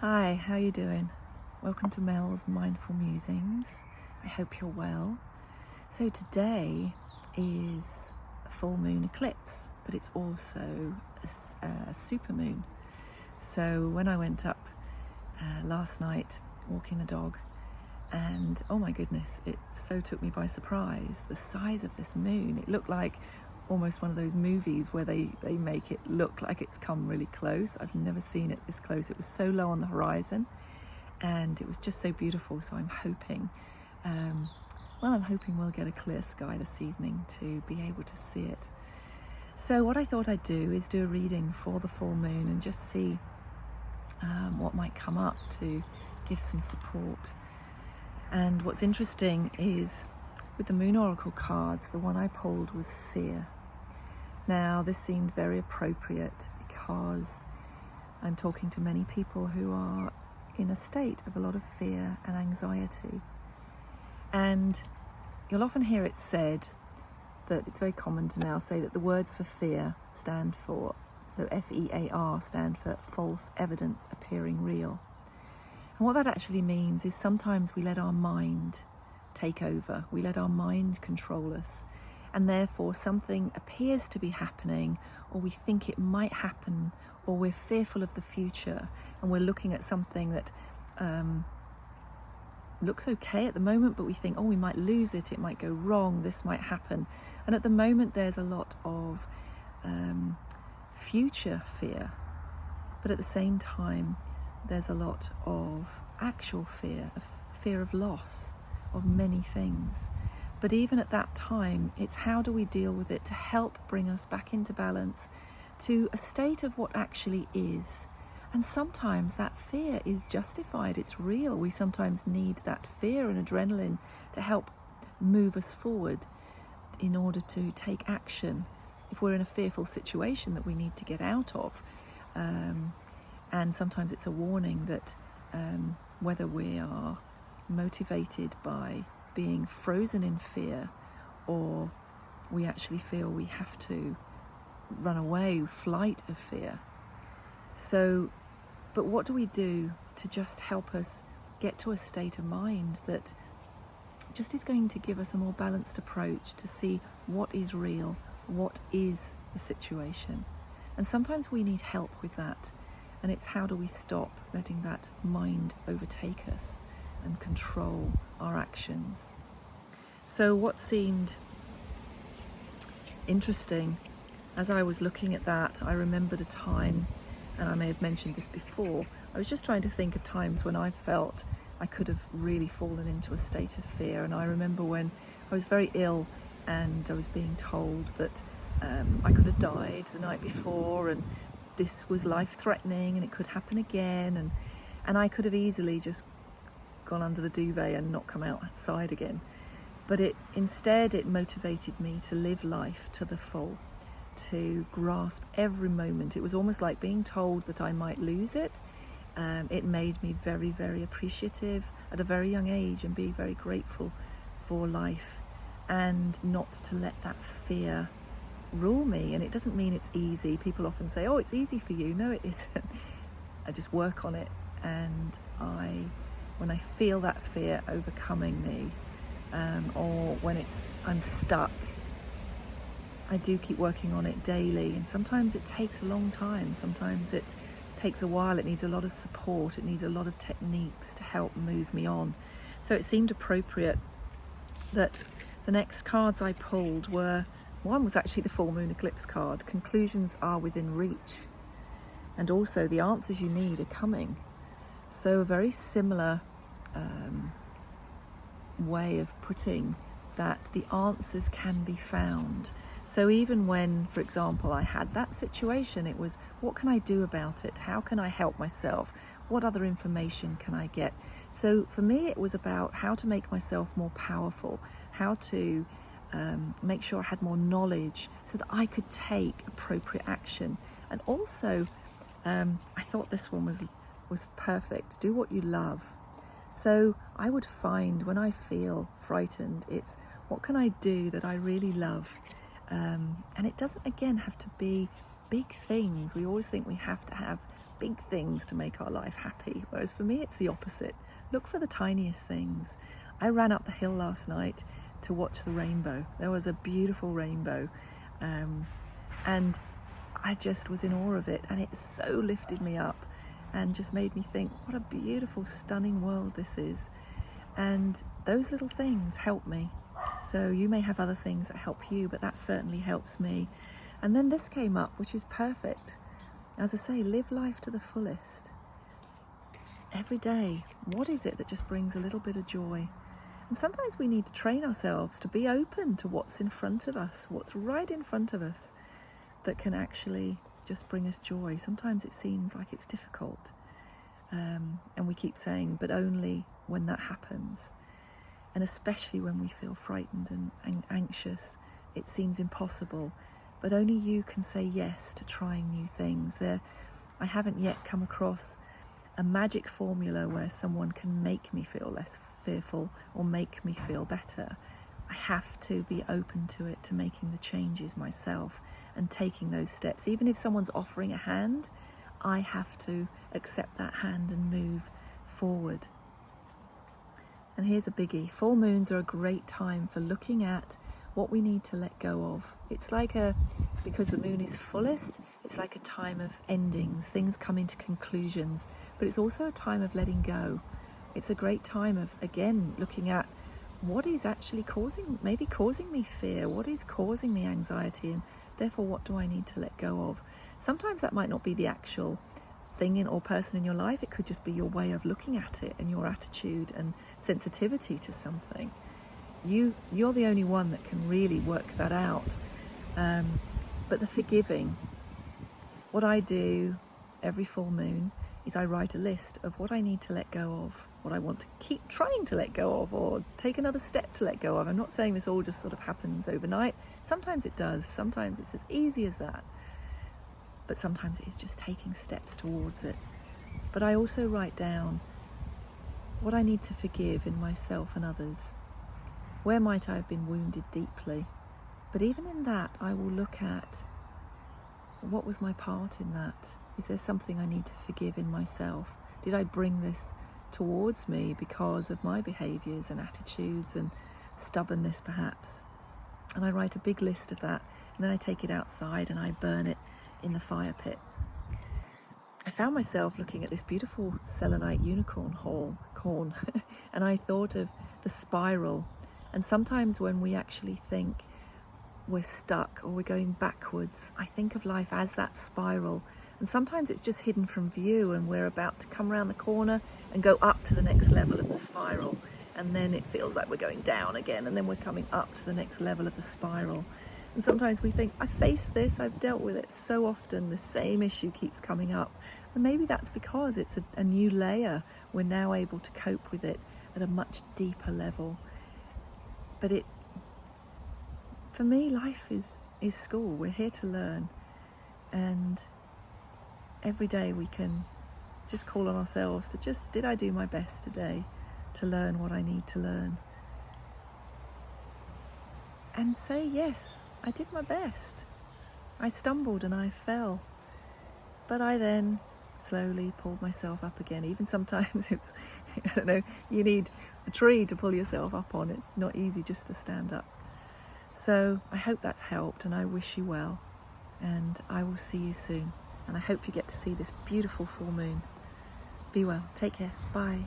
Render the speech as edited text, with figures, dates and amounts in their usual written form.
Hi, how you doing? Welcome to Mel's Mindful Musings. I hope you're well. So today is a full moon eclipse, but it's also a super moon. So when I went up last night walking the dog, and oh my goodness, it so took me by surprise, the size of this moon. It looked like almost one of those movies where they make it look like it's come really close. I've never seen it this close. It was so low on the horizon and it was just so beautiful. So I'm hoping, I'm hoping we'll get a clear sky this evening to be able to see it. So what I thought I'd do is do a reading for the full moon and just see what might come up to give some support. And what's interesting is with the Moon Oracle cards, the one I pulled was fear. Now, this seemed very appropriate because I'm talking to many people who are in a state of a lot of fear and anxiety. And you'll often hear it said that it's very common to now say that the words for fear stand for, so F-E-A-R stand for false evidence appearing real. And what that actually means is sometimes we let our mind take over, we let our mind control us, and therefore something appears to be happening, or we think it might happen, or we're fearful of the future, and we're looking at something that looks okay at the moment, but we think, oh, we might lose it, it might go wrong, this might happen. And at the moment there's a lot of future fear, but at the same time there's a lot of actual fear of loss, of many things. But even at that time, it's how do we deal with it to help bring us back into balance, to a state of what actually is. And sometimes that fear is justified, it's real. We sometimes need that fear and adrenaline to help move us forward in order to take action if we're in a fearful situation that we need to get out of. And sometimes it's a warning that whether we are motivated by being frozen in fear, or we actually feel we have to run away, flight of fear. So, but what do we do to just help us get to a state of mind that just is going to give us a more balanced approach to see what is real, what is the situation? And sometimes we need help with that. And it's how do we stop letting that mind overtake us and control our actions. So what seemed interesting as I was looking at that, I remembered a time, and I may have mentioned this before, I was just trying to think of times when I felt I could have really fallen into a state of fear. And I remember when I was very ill and I was being told that I could have died the night before, and this was life-threatening and it could happen again, and I could have easily just gone under the duvet and not come outside again. But instead it motivated me to live life to the full, to grasp every moment. It was almost like being told that I might lose it. It made me very, very appreciative at a very young age and be very grateful for life, and not to let that fear rule me. And it doesn't mean it's easy. People often say, oh, it's easy for you. No, it isn't. I just work on it, and when I feel that fear overcoming me, or when I'm stuck, I do keep working on it daily. And sometimes it takes a long time, sometimes it takes a while, it needs a lot of support, it needs a lot of techniques to help move me on. So it seemed appropriate that the next cards I pulled were, one was actually the full moon eclipse card, conclusions are within reach, and also the answers you need are coming. So a very similar way of putting that the answers can be found. So even when, for example, I had that situation, it was, what can I do about it? How can I help myself? What other information can I get? So for me, it was about how to make myself more powerful, how to make sure I had more knowledge so that I could take appropriate action. And also, I thought this one was perfect. Do what you love. So I would find when I feel frightened, it's what can I do that I really love? And it doesn't, again, have to be big things. We always think we have to have big things to make our life happy, whereas for me it's the opposite. Look for the tiniest things. I ran up the hill last night to watch the rainbow. There was a beautiful rainbow, and I just was in awe of it, and it so lifted me up and just made me think, what a beautiful, stunning world this is. And those little things help me. So you may have other things that help you, but that certainly helps me. And then this came up, which is perfect. As I say, live life to the fullest. Every day, what is it that just brings a little bit of joy? And sometimes we need to train ourselves to be open to what's in front of us, what's right in front of us, that can actually just bring us joy. Sometimes it seems like it's difficult. And we keep saying, but only when that happens. And especially when we feel frightened and anxious, it seems impossible. But only you can say yes to trying new things. I haven't yet come across a magic formula where someone can make me feel less fearful or make me feel better. I have to be open to it, to making the changes myself and taking those steps. Even if someone's offering a hand, I have to accept that hand and move forward. And here's a biggie. Full moons are a great time for looking at what we need to let go of. It's like because the moon is fullest, it's like a time of endings, things coming to conclusions, but it's also a time of letting go. It's a great time of, again, looking at what is actually causing me fear, what is causing me anxiety, and therefore what do I need to let go of? Sometimes that might not be the actual thing or person in your life. It could just be your way of looking at it and your attitude and sensitivity to something. You're the only one that can really work that out. But the forgiving, what I do every full moon is I write a list of what I need to let go of, what I want to keep trying to let go of, or take another step to let go of. I'm not saying this all just sort of happens overnight. Sometimes it does. Sometimes it's as easy as that. But sometimes it is just taking steps towards it. But I also write down what I need to forgive in myself and others. Where might I have been wounded deeply? But even in that, I will look at what was my part in that. Is there something I need to forgive in myself? Did I bring this towards me because of my behaviours and attitudes and stubbornness perhaps? And I write a big list of that, and then I take it outside and I burn it in the fire pit. I found myself looking at this beautiful selenite unicorn corn and I thought of the spiral. And sometimes when we actually think we're stuck or we're going backwards, I think of life as that spiral. And sometimes it's just hidden from view and we're about to come around the corner and go up to the next level of the spiral. And then it feels like we're going down again, and then we're coming up to the next level of the spiral. And sometimes we think, I've faced this, I've dealt with it so often, the same issue keeps coming up. And maybe that's because it's a new layer. We're now able to cope with it at a much deeper level. But for me, life is school. We're here to learn. And every day we can just call on ourselves to did I do my best today to learn what I need to learn? And say, yes, I did my best. I stumbled and I fell. But I then slowly pulled myself up again. Even sometimes it's, I don't know, you need a tree to pull yourself up on. It's not easy just to stand up. So I hope that's helped, and I wish you well. And I will see you soon. And I hope you get to see this beautiful full moon. Be well. Take care. Bye.